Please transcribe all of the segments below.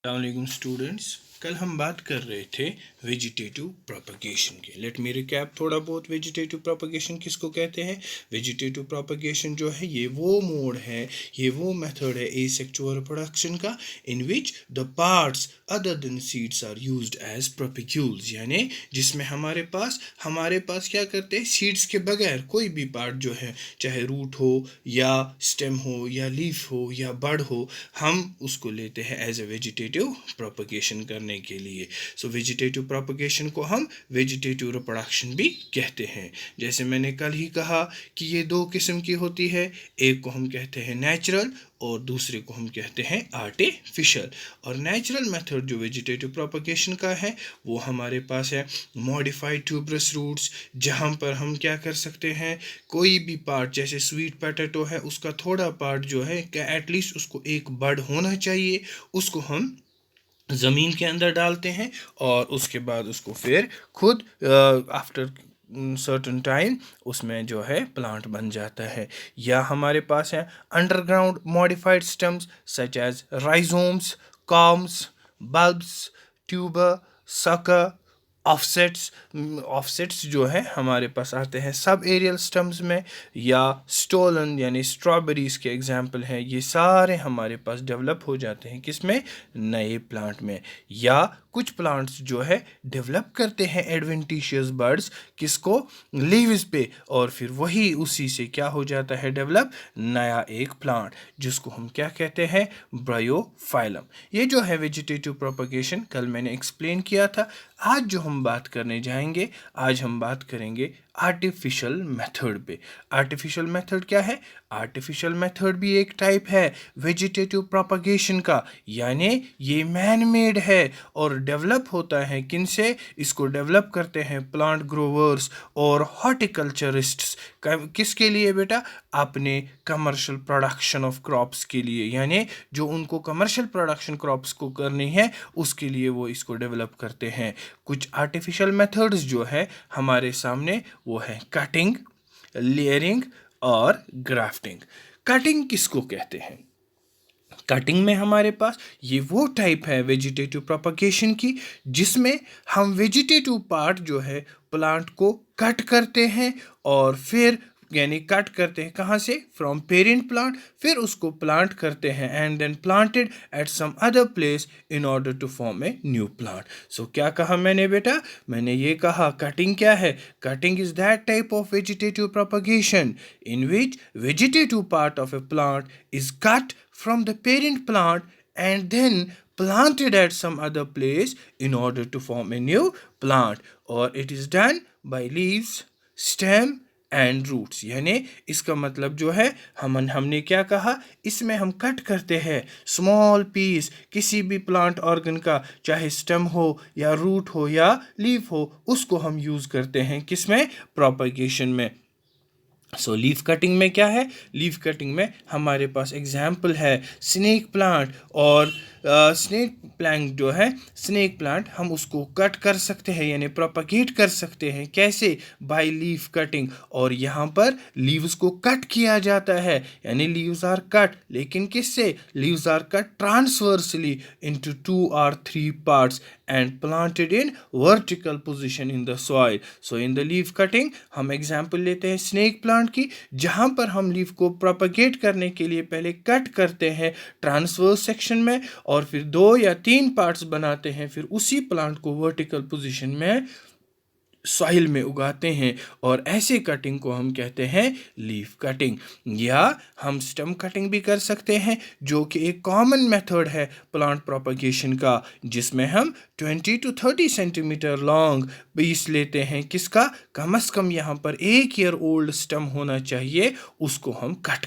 अस्सलाम स्टूडेंट्स, कल हम बात कर रहे थे वेजिटेटिव प्रोपगेशन की। लेट मी रिकैप थोड़ा बहुत। वेजिटेटिव प्रोपगेशन किसको कहते हैं? वेजिटेटिव प्रोपगेशन जो है ये वो मोड है, ये वो मेथड है एसेक्सुअल रिप्रोडक्शन का in which the parts other than seeds are used as propagules, यानी जिसमें हमारे पास क्या करते हैं, सीड्स के बगैर कोई भी पार्ट जो है, चाहे रूट हो या स्टेम हो या लीफ हो या बड हो, हम उसको लेते हैं एज ए वेजिटेटिव प्रोपगेशन करने के लिए। सो वेजिटेटिव प्रोपगेशन को हम वेजिटेटिव रिप्रोडक्शन भी कहते हैं। जैसे मैंने कल ही कहा कि ये दो किस्म की होती है, एक को हम कहते हैं नेचुरल और दूसरे को हम कहते हैं आर्टिफिशियल। और नेचुरल मेथड जो वेजिटेटिव प्रोपगेशन का है वो हमारे पास है मॉडिफाइड ट्यूबरस रूट्स, जहाँ पर हम क्या कर सकते हैं, कोई भी पार्ट जैसे स्वीट पोटैटो है उसका थोड़ा पार्ट जो है एटलीस्ट उसको एक बड होना चाहिए, उसको हम ज़मीन के अंदर डालते हैं और उसके बाद उसको फिर खुद आफ्टर सर्टन टाइम उसमें जो है प्लांट बन जाता है। या हमारे पास है underground modified stems such as rhizomes, corms, bulbs, tuber, sucker, offsets जो है हमारे पास आते हैं सब एरियल स्टम्स में, या स्टोलन यानी स्ट्रॉबेरीज के एग्जाम्पल हैं। ये सारे हमारे पास डेवलप हो जाते हैं किसमें? नए प्लांट में। या कुछ प्लांट्स जो है डेवलप करते हैं एडवेंटिशियस बर्ड्स किसको? लीव्स पे, और फिर वही उसी से क्या हो जाता है डेवलप, नया एक प्लांट, जिसको हम क्या कहते हैं? ब्रायोफाइलम। ये जो है वेजिटेटिव प्रोपगेशन कल मैंने एक्सप्लेन किया था। आज जो हम बात करने जाएंगे, आज हम बात करेंगे आर्टिफिशियल मेथड पे। आर्टिफिशियल मेथड क्या है? आर्टिफिशियल मेथड भी एक टाइप है वेजिटेटिव प्रोपगेशन का, यानी ये मैन मेड है और डेवलप होता है किनसे? इसको डेवलप करते हैं प्लांट ग्रोवर्स और हॉर्टिकल्चरिस्ट्स। किसके लिए बेटा? अपने कमर्शियल प्रोडक्शन ऑफ क्रॉप्स के लिए, यानी जो उनको कमर्शियल प्रोडक्शन क्रॉप्स को करनी है उसके लिए वो इसको डेवलप करते हैं। कुछ आर्टिफिशियल मेथड्स जो है हमारे सामने वो है कटिंग, लेयरिंग और ग्राफ्टिंग। कटिंग किसको कहते हैं? कटिंग में हमारे पास ये वो टाइप है वेजिटेटिव प्रोपगेशन की जिसमें हम वेजिटेटिव पार्ट जो है प्लांट को कट करते हैं और फिर यानी कट करते हैं कहाँ से? फ्रॉम पेरेंट प्लांट, फिर उसको प्लांट करते हैं and then planted at some other place in order to form a new plant. So क्या कहा मैंने बेटा? मैंने ये कहा कटिंग क्या है? Cutting is that type of vegetative propagation in which vegetative part of A plant is cut from the parent plant and then planted at some other place in order to form a new plant, or it is done by leaves, stem and roots। यानी इसका मतलब जो है हमने क्या कहा, इसमें हम कट करते हैं स्मॉल पीस किसी भी प्लांट ऑर्गन का, चाहे स्टेम हो या रूट हो या लीफ हो, उसको हम यूज़ करते हैं किसमें? प्रोपगेशन में। सो लीफ कटिंग में क्या है? लीफ कटिंग में हमारे पास एग्जाम्पल है स्नेक प्लांट, और स्नेक प्लांट जो है, स्नेक प्लांट हम उसको कट कर सकते हैं यानी प्रोपगेट कर सकते हैं कैसे? By leaf cutting. और यहाँ पर लीव्स को कट किया जाता है यानी लीव्स आर कट, लेकिन किससे? Leaves are cut transversely into 2 or 3 parts and planted in vertical position in the soil. So in the leaf cutting हम एग्जाम्पल लेते हैं स्नेक प्लांट की, जहाँ पर हम लीफ को प्रोपगेट करने के लिए पहले कट करते हैं ट्रांसवर्स सेक्शन में और फिर 2 या 3 पार्ट्स बनाते हैं, फिर उसी प्लांट को वर्टिकल पोजीशन में सॉइल में उगाते हैं, और ऐसे कटिंग को हम कहते हैं लीफ कटिंग। या हम स्टेम कटिंग भी कर सकते हैं जो कि एक कॉमन मेथड है प्लांट प्रोपगेशन का, जिसमें हम 20 to 30 सेंटीमीटर लॉन्ग पीस लेते हैं किसका? कम से कम यहाँ पर 1 ईयर ओल्ड स्टेम होना चाहिए, उसको हम कट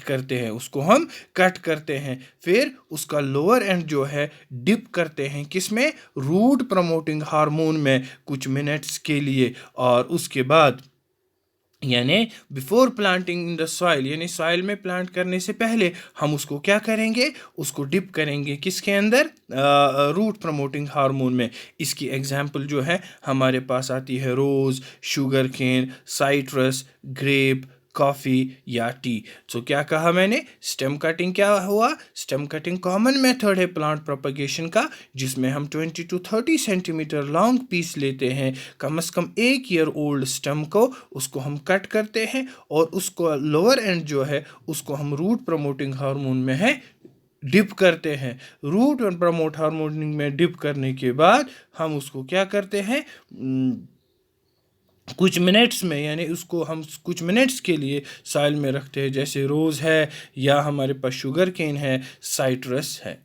करते हैं फिर उसका लोअर एंड जो है डिप करते हैं किसमें? रूट प्रमोटिंग हार्मोन में कुछ मिनट्स के लिए, और उसके बाद यानी before planting in the soil, यानी सॉइल में प्लांट करने से पहले हम उसको क्या करेंगे? उसको डिप करेंगे किसके अंदर? रूट प्रमोटिंग हार्मोन में। इसकी एग्जांपल जो है हमारे पास आती है rose, sugar cane, citrus, grape, coffee या टी। तो क्या कहा मैंने, स्टेम कटिंग क्या हुआ, स्टेम कटिंग कॉमन मेथड है प्लांट प्रोपगेशन का, जिसमें हम 20 to 30 सेंटीमीटर लॉन्ग पीस लेते हैं, कम से कम 1 ईयर ओल्ड स्टेम को, उसको हम कट करते हैं और उसको लोअर एंड जो है उसको हम रूट प्रमोटिंग हार्मोन में है डिप करते हैं। रूट और प्रमोट हार्मोनिंग में डिप करने के बाद हम उसको क्या करते हैं, कुछ मिनट्स में, यानी उसको हम कुछ मिनट्स के लिए सॉइल में रखते हैं, जैसे रोज़ है या हमारे पास शुगर केन है, साइट्रस है।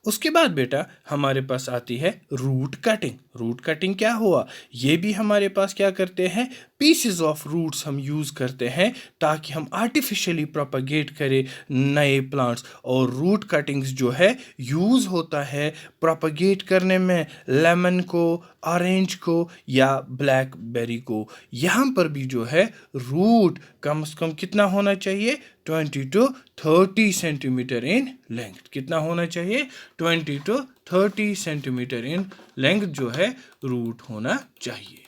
उसके बाद बेटा हमारे पास आती है रूट कटिंग। रूट कटिंग क्या हुआ, ये भी हमारे पास क्या करते हैं, पीसेस ऑफ रूट्स हम यूज़ करते हैं ताकि हम आर्टिफिशियली प्रोपगेट करें नए प्लांट्स। और रूट कटिंग्स जो है यूज़ होता है प्रोपगेट करने में लेमन को, ऑरेंज को या ब्लैकबेरी को। यहाँ पर भी जो है रूट कम से कम कितना होना चाहिए, 20 to 30 सेंटीमीटर इन लेंथ। कितना होना चाहिए, 20 to 30 सेंटीमीटर इन लेंथ जो है रूट होना चाहिए।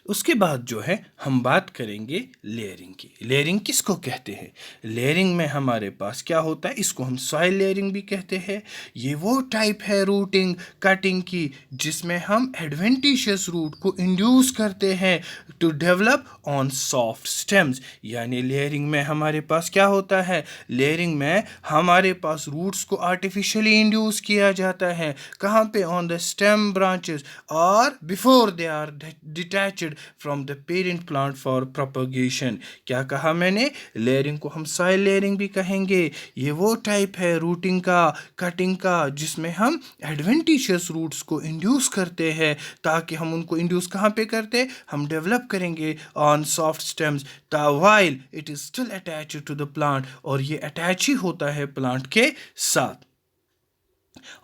उसके बाद जो है हम बात करेंगे लेयरिंग की। लेयरिंग किसको कहते हैं, लेयरिंग में हमारे पास क्या होता है, इसको हम सॉइल लेयरिंग भी कहते हैं। ये वो टाइप है रूटिंग कटिंग की जिसमें हम एडवेंटिशियस रूट को इंड्यूस करते हैं to develop on soft stems. यानी लेयरिंग में हमारे पास क्या होता है, लेयरिंग में हमारे पास रूट्स को आर्टिफिशियली इंड्यूस किया जाता है, कहाँ पे, ऑन द स्टेम ब्रांचेस और before they are detached from the parent plant for propagation. क्या कहा मैंने, लेयरिंग को हम सॉइल लेयरिंग भी कहेंगे। ये वो टाइप है रूटिंग का, कटिंग का, जिसमें हम एडवेंटिशियस रूट्स को इंड्यूस करते हैं, ताकि हम उनको इंड्यूस कहाँ पे करते, हम डेवलप करेंगे on soft stems while it is still attached to the plant, और ये अटैच ही होता है प्लांट के साथ।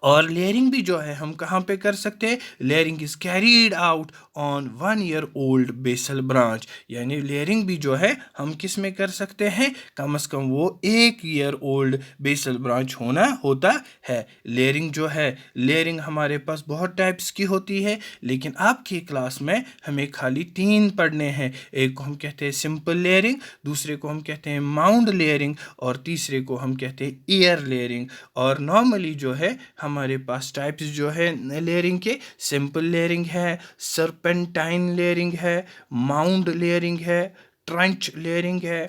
और लेयरिंग भी जो है हम कहाँ पे कर सकते हैं, layering is carried out on 1 year old basal branch. यानी लेयरिंग भी जो है हम किस में कर सकते हैं, कम से कम वो 1 ईयर ओल्ड बेसल ब्रांच होना होता है। लेयरिंग जो है, लेयरिंग हमारे पास बहुत टाइप्स की होती है, लेकिन आपकी क्लास में हमें खाली 3 पढ़ने हैं। एक को हम कहते हैं सिंपल लेयरिंग, दूसरे को हम कहते हैं माउंड लेयरिंग, और तीसरे को हम कहते हैं ईयर लेयरिंग। और नॉर्मली जो है हमारे पास टाइप्स जो है लेयरिंग के, सिंपल लेयरिंग है, सरपेंटाइन लेयरिंग है, माउंड लेयरिंग है, ट्रेंच लेयरिंग है,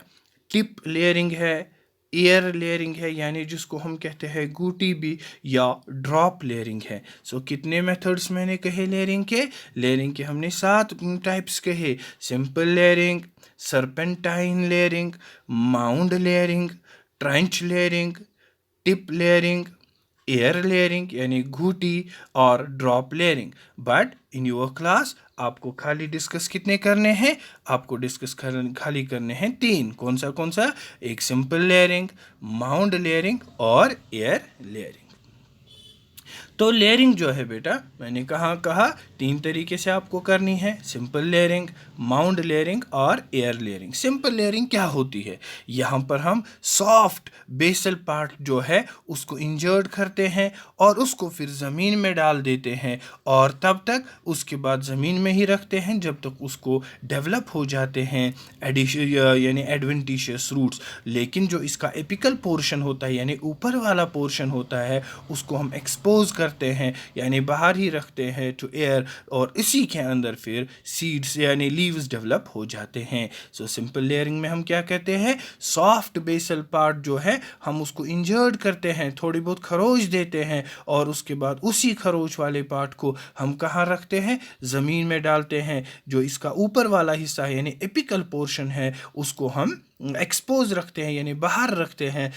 टिप लेयरिंग है, एयर लेयरिंग है, यानी जिसको हम कहते हैं गूटी भी, या ड्रॉप लेयरिंग है। सो कितने मेथड्स मैंने कहे लेयरिंग के, लेयरिंग के हमने 7 टाइप्स कहे, simple layering, serpentine layering, mound layering, trench layering, tip layering, air layering यानी घूटी, और drop layering. But in your class आपको खाली डिस्कस कितने करने हैं, आपको डिस्कस खाली करने हैं 3। कौन सा, एक सिंपल लेयरिंग, माउंड लेयरिंग और एयर लेयरिंग। तो लेयरिंग जो है बेटा मैंने कहा 3 तरीके से आपको करनी है, सिंपल लेयरिंग, माउंड लेयरिंग और एयर लेयरिंग। सिंपल लेयरिंग क्या होती है, यहाँ पर हम सॉफ्ट बेसल पार्ट जो है उसको इंजर्ड करते हैं और उसको फिर ज़मीन में डाल देते हैं, और तब तक उसके बाद ज़मीन में ही रखते हैं जब तक उसको डेवलप हो जाते हैं यानी एडवेंटिशियस रूट्स। लेकिन जो इसका एपिकल पोर्शन होता है यानी ऊपर वाला पोर्शन होता है उसको हम एक्सपोज करते हैं, यानी बाहर ही रखते हैं टू एयर, और इसी के अंदर फिर सीड्स यानी लीव्स डेवलप हो जाते हैं। सो सिंपल लेयरिंग में हम क्या कहते हैं, सॉफ्ट बेसल पार्ट जो है हम उसको इंजर्ड करते हैं, थोड़ी बहुत खरोच देते हैं, और उसके बाद उसी खरोच वाले पार्ट को हम कहाँ रखते हैं, ज़मीन में डालते हैं। जो इसका ऊपर वाला हिस्सा है यानी एपिकल पोर्शन है उसको हम एक्सपोज रखते हैं, यानी बाहर रखते हैं,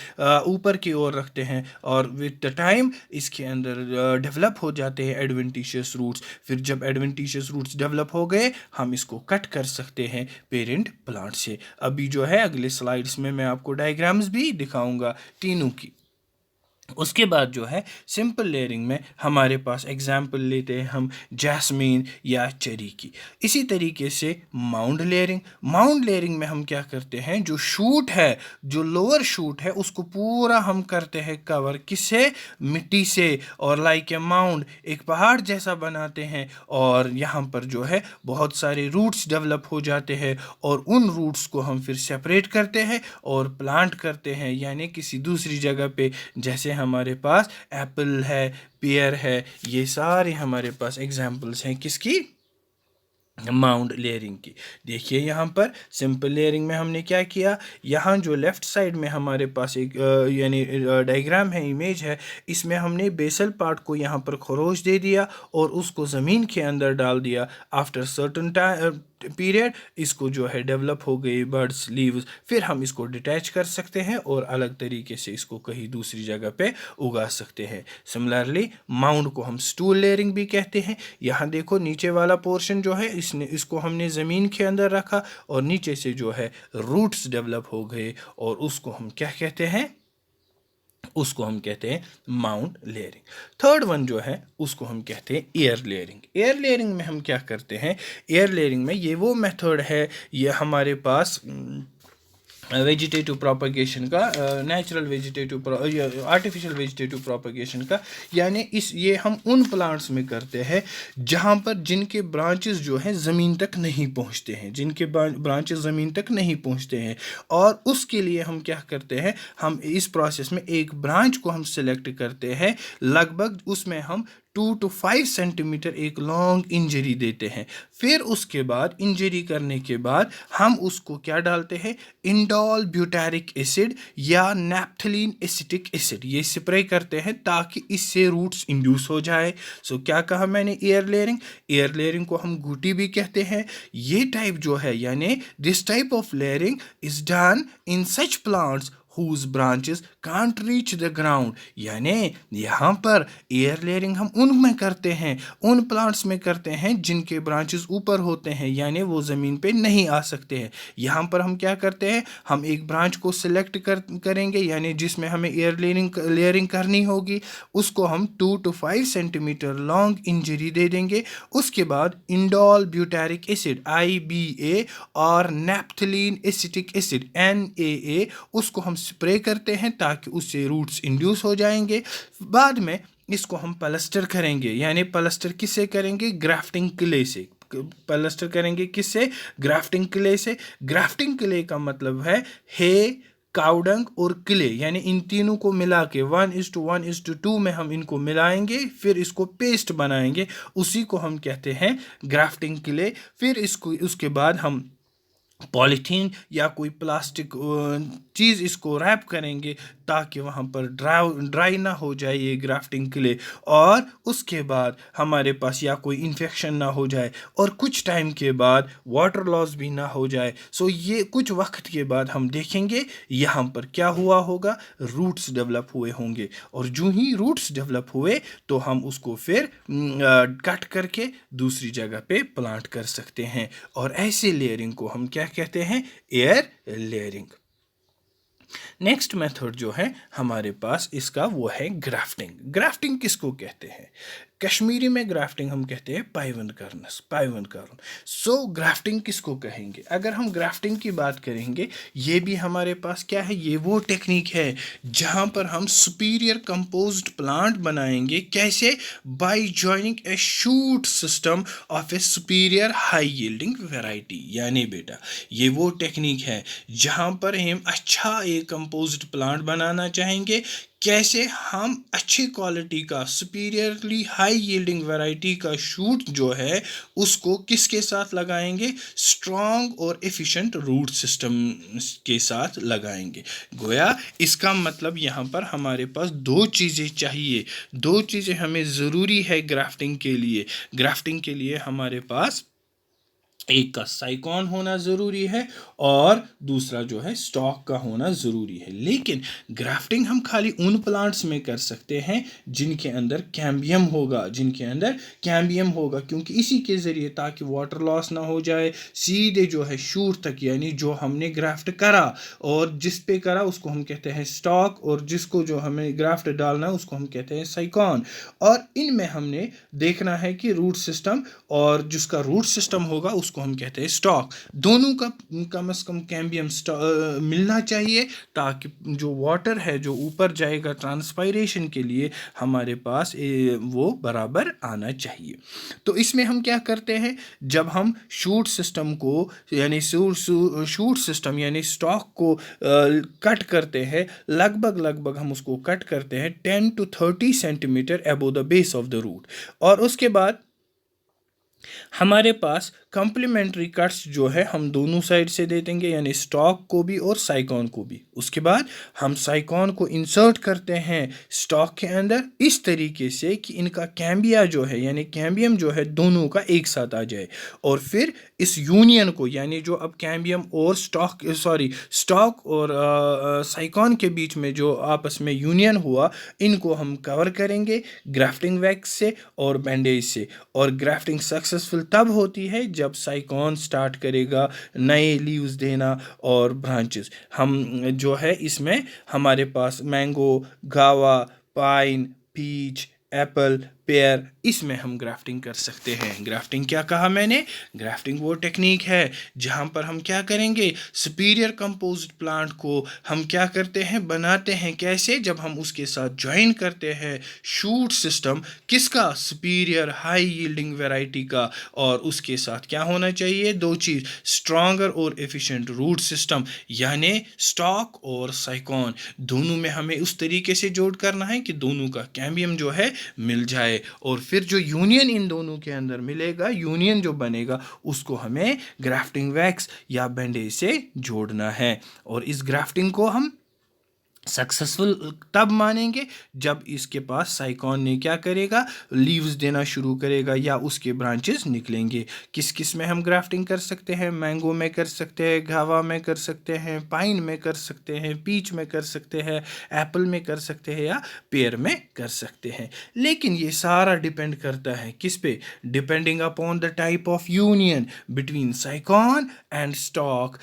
ऊपर की ओर रखते हैं, और विद द टाइम इसके अंदर डेवलप हो जाते हैं एडवेंटिशियस रूट्स। फिर जब एडवेंटिशियस रूट्स डेवलप हो गए हम इसको कट कर सकते हैं पेरेंट प्लांट से। अभी जो है अगले स्लाइड्स में मैं आपको डायग्राम्स भी दिखाऊंगा तीनों की। उसके बाद जो है सिंपल लेयरिंग में हमारे पास एग्जाम्पल लेते हैं हम जैस्मीन या चेरी की। इसी तरीके से माउंड लेयरिंग में हम क्या करते हैं, जो शूट है, जो लोअर शूट है, उसको पूरा हम करते हैं कवर किससे, मिट्टी से, और लाइक ए माउंड एक पहाड़ जैसा बनाते हैं, और यहाँ पर जो है बहुत सारे रूट्स डेवलप हो जाते हैं, और उन रूट्स को हम फिर सेपरेट करते हैं और प्लांट करते हैं, यानी किसी दूसरी जगह पे, जैसे हमारे पास एप्पल है, पेयर है, ये सारे हमारे पास एग्जाम्पल्स हैं किसकी, माउंड लेयरिंग की। देखिए यहाँ पर सिंपल लेयरिंग में हमने क्या किया, यहाँ जो लेफ्ट साइड में हमारे पास एक यानी डायग्राम है, इमेज है, इसमें हमने बेसल पार्ट को यहाँ पर खरोच दे दिया और उसको ज़मीन के अंदर डाल दिया। आफ्टर सर्टन पीरियड इसको जो है डेवलप हो गई बर्ड्स लीव्स, फिर हम इसको डिटैच कर सकते हैं और अलग तरीके से इसको कहीं दूसरी जगह पे उगा सकते हैं। सिमिलरली माउंड को हम स्टूल लेयरिंग भी कहते हैं। यहाँ देखो नीचे वाला पोर्शन जो है इसको हमने ज़मीन के अंदर रखा और नीचे से जो है रूट्स डेवलप हो गए, और उसको हम क्या कहते हैं, उसको हम कहते हैं माउंट लेयरिंग। थर्ड वन जो है उसको हम कहते हैं एयर लेयरिंग। एयर लेयरिंग में हम क्या करते हैं, एयर लेयरिंग में ये वो मेथड है, ये हमारे पास वेजिटेटिव प्रोपगेशन का, natural vegetative artificial vegetative propagation का, यानी ये हम उन प्लांट्स में करते हैं जहाँ पर जिनके ब्रांचेस जो हैं ज़मीन तक नहीं पहुँचते हैं, जिनके ब्रांचेस ज़मीन तक नहीं पहुँचते हैं, और उसके लिए हम क्या करते हैं, हम इस प्रोसेस में एक ब्रांच को हम सिलेक्ट करते हैं, लगभग उसमें हम 2 to 5 सेंटीमीटर एक लॉन्ग इंजरी देते हैं। फिर उसके बाद इंजरी करने के बाद हम उसको क्या डालते हैं, इंडोल ब्यूटारिक एसिड या नैप्थलीन एसिटिक एसिड, ये स्प्रे करते हैं ताकि इससे रूट्स इंड्यूस हो जाए। सो क्या कहा मैंने, एयर लेयरिंग को हम गुटी भी कहते हैं। ये टाइप जो है, यानी this type of layering is done in such plants whose branches can't reach the ground, यानी यहाँ पर एयर लेयरिंग हम उनमें करते हैं, उन प्लांट्स में करते हैं जिनके ब्रांचेस ऊपर होते हैं, यानी वो ज़मीन पे नहीं आ सकते हैं। यहाँ पर हम क्या करते हैं, हम एक ब्रांच को सिलेक्ट करेंगे, यानी जिसमें हमें एयर लेयरिंग करनी होगी, उसको हम 2 to 5 सेंटीमीटर लॉन्ग इंजरी दे देंगे। उसके बाद इंडोल ब्यूटारिक एसिड IBA और नैप्थलीन एसिटिक एसिड NAA, उसको हम स्प्रे करते हैं ताकि उससे रूट्स इंड्यूस हो जाएंगे। बाद में इसको हम प्लास्टर करेंगे, यानी प्लास्टर किससे करेंगे, ग्राफ्टिंग क्ले से प्लास्टर करेंगे, किससे, ग्राफ्टिंग क्ले से। ग्राफ्टिंग क्ले का मतलब है हे, काउडंग और क्ले, यानी इन तीनों को मिला के 1:1:2 में हम इनको मिलाएंगे, फिर इसको पेस्ट बनाएंगे, उसी को हम कहते हैं ग्राफ्टिंग क्ले। फिर इसको उसके बाद हम पॉलीथीन या कोई प्लास्टिक चीज़ इसको रैप करेंगे ताकि वहाँ पर ड्राई ना हो जाए ये ग्राफ्टिंग के लिए, और उसके बाद हमारे पास या कोई इन्फेक्शन ना हो जाए और कुछ टाइम के बाद वाटर लॉस भी ना हो जाए। सो ये कुछ वक्त के बाद हम देखेंगे यहाँ पर क्या हुआ होगा, रूट्स डेवलप हुए होंगे, और जो ही रूट्स डेवलप हुए तो हम उसको फिर कट करके दूसरी जगह पे प्लांट कर सकते हैं, और ऐसे लेयरिंग को हम क्या कहते हैं, एयर लेयरिंग। नेक्स्ट मेथड जो है हमारे पास इसका वो है ग्राफ्टिंग। ग्राफ्टिंग किसको कहते हैं, कश्मीरी में ग्राफ्टिंग हम कहते हैं पाइवन करना। सो ग्राफ्टिंग किसको कहेंगे, अगर हम ग्राफ्टिंग की बात करेंगे, ये भी हमारे पास क्या है, ये वो टेक्निक है जहाँ पर हम सुपीरियर कंपोज्ड प्लांट बनाएंगे। कैसे, bye joining A shoot system of A superior high yielding variety, यानी बेटा ये वो टेक्निक है जहाँ पर हम अच्छा एक कंपोज्ड प्लांट बनाना चाहेंगे। कैसे, हम अच्छी क्वालिटी का सुपीरियरली हाई यील्डिंग वैरायटी का शूट जो है उसको किसके साथ लगाएंगे, स्ट्रॉन्ग और एफिशिएंट रूट सिस्टम के साथ लगाएंगे। गोया इसका मतलब यहाँ पर हमारे पास दो चीज़ें चाहिए, दो चीज़ें हमें ज़रूरी है ग्राफ्टिंग के लिए। ग्राफ्टिंग के लिए हमारे पास एक का साइकॉन होना ज़रूरी है और दूसरा जो है स्टॉक का होना ज़रूरी है। लेकिन ग्राफ्टिंग हम खाली उन प्लांट्स में कर सकते हैं जिनके अंदर कैम्बियम होगा, क्योंकि इसी के ज़रिए, ताकि वाटर लॉस ना हो जाए, सीधे जो है शूट तक, यानी जो हमने ग्राफ्ट करा और जिस पे करा उसको हम कहते हैं स्टॉक, और जिसको जो हमें ग्राफ्ट डालना है उसको हम कहते हैं साइकॉन। और इनमें हमने देखना है कि रूट सिस्टम, और जिसका रूट सिस्टम होगा उसको हम कहते हैं स्टॉक। दोनों का कम से कम कैम्बियम मिलना चाहिए, ताकि जो वाटर है जो ऊपर जाएगा ट्रांसपायरेशन के लिए, हमारे पास वो बराबर आना चाहिए। तो इसमें हम क्या करते हैं, जब हम शूट सिस्टम को, यानी शूट सिस्टम यानी स्टॉक को कट करते हैं, लगभग हम उसको कट करते हैं 10 to 30 centimetre above the base of the root. और उसके बाद हमारे पास कम्प्लीमेंट्री कट्स जो है हम दोनों साइड से दे देंगे, यानी स्टॉक को भी और साइकॉन को भी। उसके बाद हम साइकॉन को इंसर्ट करते हैं स्टॉक के अंदर इस तरीके से कि इनका कैम्बिया जो है, यानी कैम्बियम जो है, दोनों का एक साथ आ जाए। और फिर इस यूनियन को, यानी जो अब कैम्बियम और स्टॉक और साइकॉन के बीच में जो आपस में यूनियन हुआ, इनको हम कवर करेंगे ग्राफ्टिंग वैक्स से और बैंडेज से। और ग्राफ्टिंग सक्सेसफुल तब होती है जब साइकॉन स्टार्ट करेगा नए लीव्स देना और ब्रांचेस। हम जो है इसमें हमारे पास मैंगो, गावा, पाइन, पीच, एप्पल, पेयर, इसमें हम ग्राफ्टिंग कर सकते हैं। ग्राफ्टिंग क्या कहा मैंने, ग्राफ्टिंग वो टेक्निक है जहाँ पर हम क्या करेंगे, सुपीरियर कंपोज्ड प्लांट को हम क्या करते हैं, बनाते हैं कैसे, जब हम उसके साथ ज्वाइन करते हैं शूट सिस्टम किसका, सुपीरियर हाई यील्डिंग वैरायटी का। और उसके साथ क्या होना चाहिए, दो चीज़, स्ट्रॉन्गर और एफिशिएंट रूट सिस्टम, यानी स्टॉक और साइकॉन, दोनों में हमें उस तरीके से जोड़ करना है कि दोनों का कैम्बियम जो है मिल जाए। और फिर जो यूनियन इन दोनों के अंदर मिलेगा, यूनियन जो बनेगा, उसको हमें ग्राफ्टिंग वैक्स या बैंडेज से जोड़ना है। और इस ग्राफ्टिंग को हम सक्सेसफुल तब मानेंगे जब इसके पास साइकॉन ने क्या करेगा, लीव्स देना शुरू करेगा या उसके ब्रांचेस निकलेंगे। किस किस में हम ग्राफ्टिंग कर सकते हैं, मैंगो में कर सकते हैं, गावा में कर सकते हैं, पाइन में कर सकते हैं, पीच में कर सकते हैं, एप्पल में कर सकते हैं या पेयर में कर सकते हैं। लेकिन ये सारा डिपेंड करता है किस पे, depending upon the type of union between scion and stock.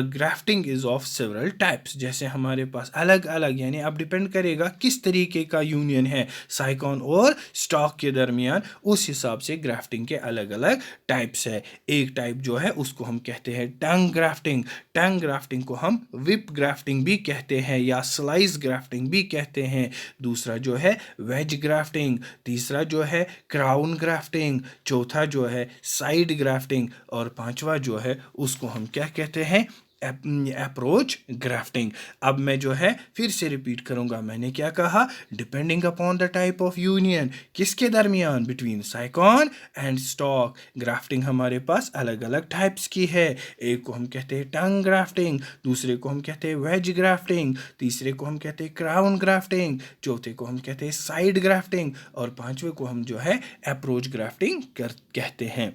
Grafting is of several types, जैसे हमारे पास अलग अलग, यानी अब डिपेंड करेगा किस तरीके का यूनियन है साइकॉन और स्टॉक के दरमियान, उस हिसाब से ग्राफ्टिंग के अलग अलग टाइप्स है। एक टाइप जो है उसको हम कहते हैं टंग ग्राफ्टिंग। टंग ग्राफ्टिंग को हम विप ग्राफ्टिंग भी कहते हैं या स्लाइस ग्राफ्टिंग भी कहते हैं। दूसरा जो है वेज ग्राफ्टिंग, तीसरा जो है क्राउन ग्राफ्टिंग, चौथा जो है साइड ग्राफ्टिंग, और पांचवा जो है उसको हम क्या कहते हैं, अप्रोच ग्राफ्टिंग। अब मैं जो है फिर से रिपीट करूंगा, मैंने क्या कहा, depending upon the type of union, किसके दरमियान, between scion and stock. Grafting हमारे पास अलग अलग टाइप्स की है। एक को हम कहते हैं टंग ग्राफ्टिंग, दूसरे को हम कहते हैं वेज ग्राफ्टिंग, तीसरे को हम कहते हैं क्राउन ग्राफ्टिंग, चौथे को हम कहते हैं साइड ग्राफ्टिंग, और पांचवे को हम जो है अप्रोच ग्राफ्टिंग कहते हैं।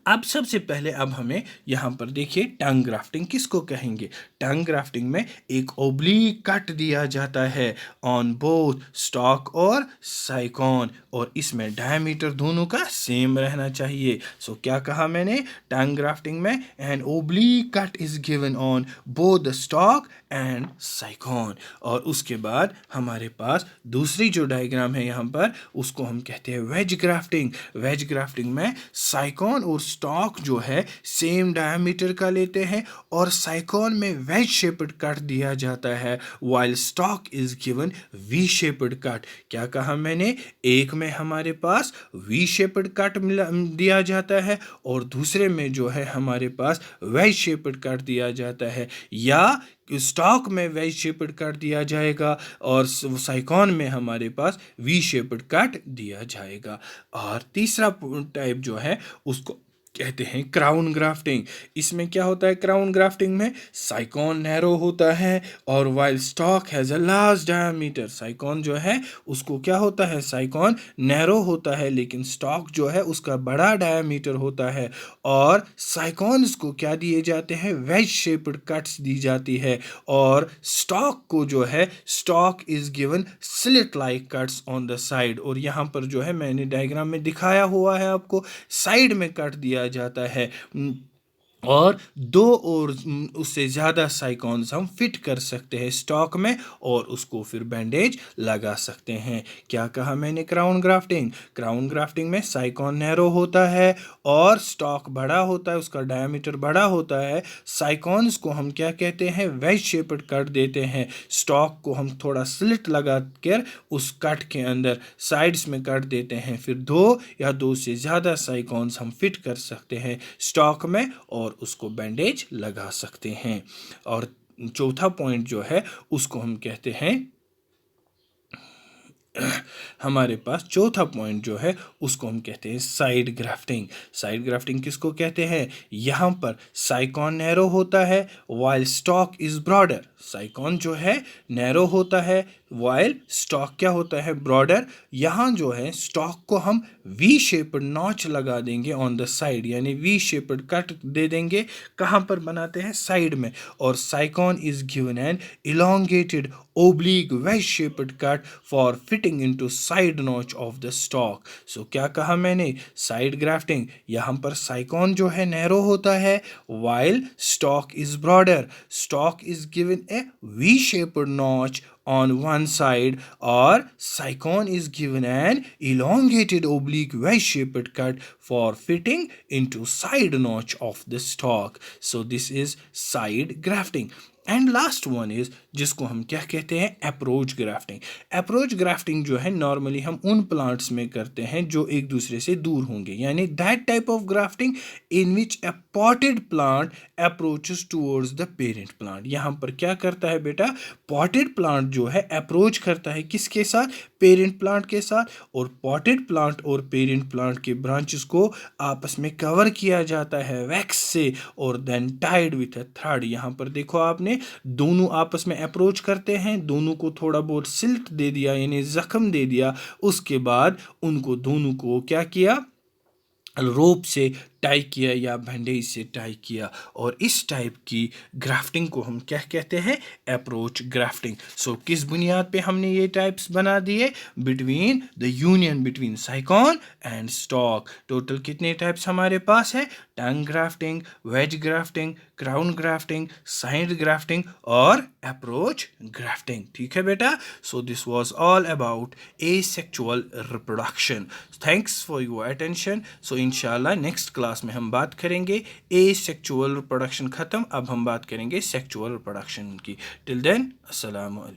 अब सबसे पहले अब हमें यहाँ पर देखिए टंग ग्राफ्टिंग किसको कहेंगे। टंग ग्राफ्टिंग में एक ओब्लीक कट दिया जाता है ऑन बोथ स्टॉक और साइकॉन, और इसमें डायमीटर दोनों का सेम रहना चाहिए। सो क्या कहा मैंने, टंग ग्राफ्टिंग में an oblique cut is given on both the stock and scion. और उसके बाद हमारे पास दूसरी जो डायग्राम है यहाँ पर, उसको हम कहते हैं वेज ग्राफ्टिंग। वेज ग्राफ्टिंग में साइकॉन और स्टॉक जो है सेम डायमीटर का लेते हैं, और साइकॉन में वेज शेप्ड कट दिया जाता है, while stock is given V shaped cut. क्या कहा मैंने, एक में हमारे पास वी शेप्ड कट दिया जाता है, और दूसरे में जो है हमारे पास वेज शेप्ड कट दिया जाता है, या स्टॉक में वेज शेप्ड कट दिया जाएगा और साइकॉन में हमारे पास वी शेप्ड कट दिया जाएगा। और तीसरा टाइप जो है उसको कहते हैं क्राउन ग्राफ्टिंग। इसमें क्या होता है क्राउन ग्राफ्टिंग में? साइकॉन नैरो होता है और while stock has a large diameter. साइकॉन जो है उसको क्या होता है? साइकॉन नैरो होता है लेकिन स्टॉक जो है उसका बड़ा डायमीटर होता है। और साइकॉन्स को क्या दिए जाते हैं? वेज शेप्ड कट्स दी जाती है। और स्टॉक को जो है stock is given slit like cuts on the side. और यहाँ पर जो है मैंने डायग्राम में दिखाया हुआ है आपको, साइड में कट दिया जाता है। और दो और उससे ज़्यादा साइकॉन्स हम फिट कर सकते हैं स्टॉक में और उसको फिर बैंडेज लगा सकते हैं। क्या कहा मैंने? Crown grafting. क्राउन ग्राफ्टिंग में साइकॉन नैरो होता है और स्टॉक बड़ा होता है, उसका डायमीटर बड़ा होता है। साइकॉन्स को हम क्या कहते हैं? वेज शेप्ड कट देते हैं। स्टॉक को हम थोड़ा स्लिट लगा कर उस कट के अंदर साइड्स में कट देते हैं। फिर दो या दो से ज़्यादा साइकॉन्स हम फिट कर सकते हैं स्टॉक में और उसको बैंडेज लगा सकते हैं। और चौथा पॉइंट जो है उसको हम कहते हैं, हमारे पास चौथा पॉइंट जो है उसको हम कहते हैं साइड ग्राफ्टिंग। साइड ग्राफ्टिंग किसको कहते हैं? यहाँ पर साइकॉन नैरो होता है वाइल स्टॉक इज ब्रॉडर। साइकॉन जो है नैरो होता है वाइल स्टॉक क्या होता है? ब्रॉडर। यहाँ जो है स्टॉक को हम वी शेप्ड नॉच लगा देंगे ऑन द साइड, यानी वी शेप्ड कट दे देंगे। कहाँ पर बनाते हैं? साइड में। और साइकॉन is given an elongated oblique wedge shaped cut for fitting into side notch of the stalk. So क्या कहा मैंने? Side grafting. यहाँ पर साइकॉन जो है नैरो होता है while stalk is broader. Stalk is given a V shaped notch on one side or saicon is given an elongated oblique wedge shaped cut for fitting into side notch of the stalk. So this is side grafting. And last one is जिसको हम क्या कहते हैं? Approach grafting. Approach grafting जो है normally हम उन plants में करते हैं जो एक दूसरे से दूर होंगे, यानी that type of grafting in which a potted plant approaches towards the parent plant. यहाँ पर क्या करता है बेटा? पॉटेड प्लांट जो है अप्रोच करता है किसके साथ? पेरेंट प्लांट के साथ। और पॉटेड प्लांट और पेरेंट प्लांट के ब्रांचेस को आपस में कवर किया जाता है वैक्स से और then tied with a thread. यहाँ पर देखो आपने दोनों आपस में अप्रोच करते हैं, दोनों को थोड़ा बहुत सिल्ट दे दिया यानी जख्म दे दिया, उसके बाद उनको दोनों को क्या किया? रोप से टाई किया या बैंडेज से टाई किया। और इस टाइप की ग्राफ्टिंग को हम क्या कहते हैं? Approach grafting. सो किस बुनियाद पे हमने ये टाइप्स बना दिए? Between the union between scion and stock. Total कितने टाइप्स हमारे पास है? Tongue grafting, wedge grafting, crown grafting, side grafting और अप्रोच ग्राफ्टिंग। ठीक है बेटा? So this was all about asexual reproduction. Thanks for your attention. So इंशाल्लाह next class में हम बात करेंगे एसेक्सुअल रिप्रोडक्शन ख़त्म, अब हम बात करेंगे सेक्सुअल रिप्रोडक्शन की। टिल देन अस्सलाम वालेकुम।